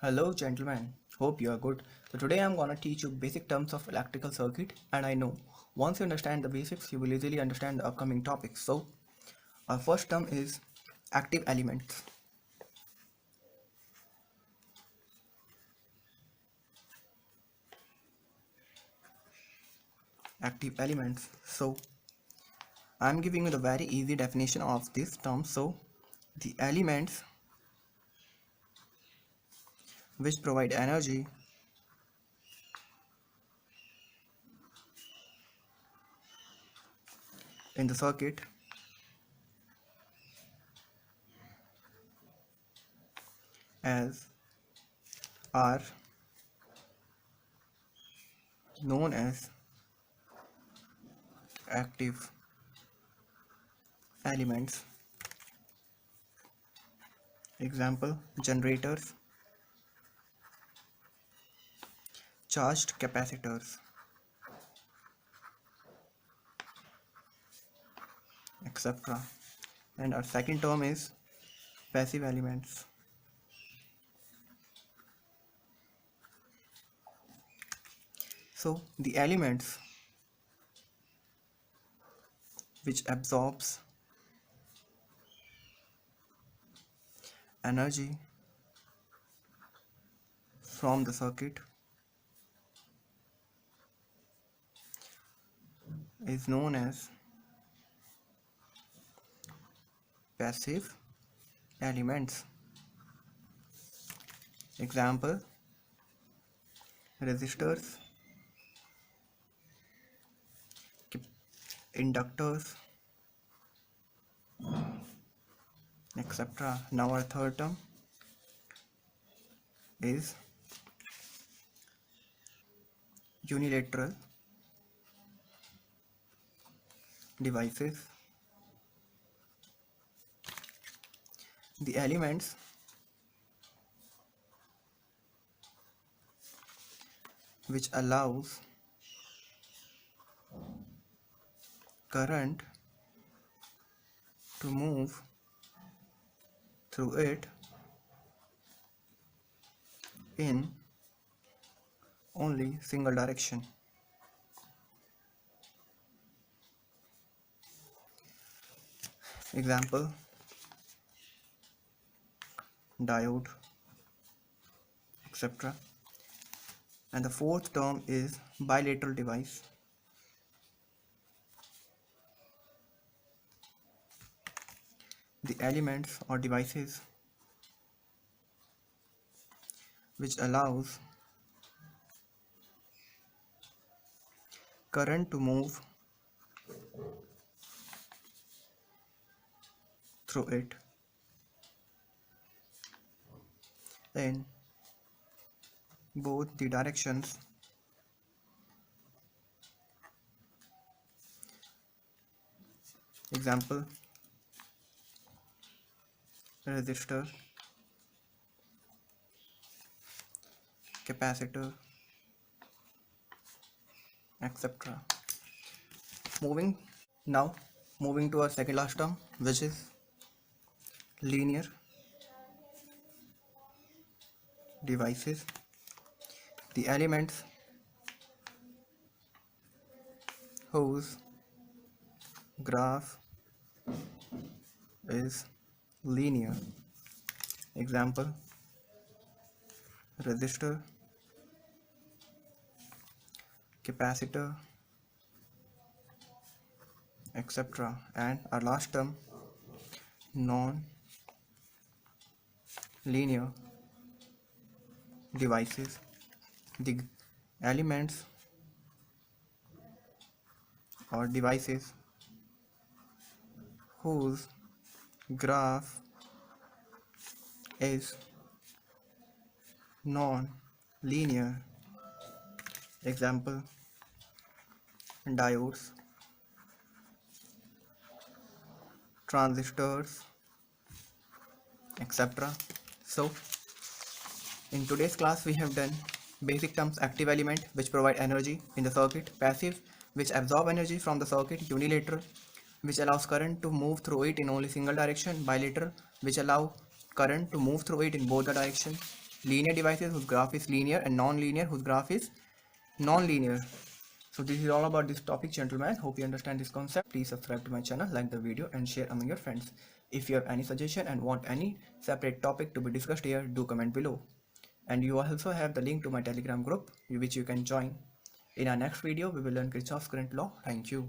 Hello gentlemen, hope you are good. So today I'm gonna teach you basic terms of electrical circuit, and I know once you understand the basics you will easily understand the upcoming topics. So our first term is active elements. Active elements. So I'm giving you the very easy definition of this term. So the elements which provide energy in the circuit as are known as active elements. Example: generators, charged capacitors, etc. And our second term is passive elements. So the elements which absorbs energy from the circuit is known as passive elements. Example: resistors, inductors, etc. Now our third term is unilateral devices. The elements which allows current to move through it in only single direction. Example: diode, etc. And the fourth term is bilateral device. The elements or devices which allows current to move through it in both the directions. Example: resistor, capacitor, etc. Moving now, moving to our second last term, which is linear devices. The elements whose graph is linear. Example: resistor, capacitor, etc. And our last term, non-linear devices. The elements or devices whose graph is non-linear. Example: diodes, transistors, etc. So in today's class we have done basic terms: active element which provide energy in the circuit, passive which absorb energy from the circuit, unilateral which allows current to move through it in only single direction, bilateral which allow current to move through it in both the direction, linear devices whose graph is linear, and non-linear whose graph is non-linear. So this is all about this topic, gentlemen. Hope you understand this concept. Please subscribe to my channel, like the video, and share among your friends. If you have any suggestion and want any separate topic to be discussed here, do comment below. And you also have the link to my Telegram group, which you can join. In our next video, we will learn Kirchhoff's current law. Thank you.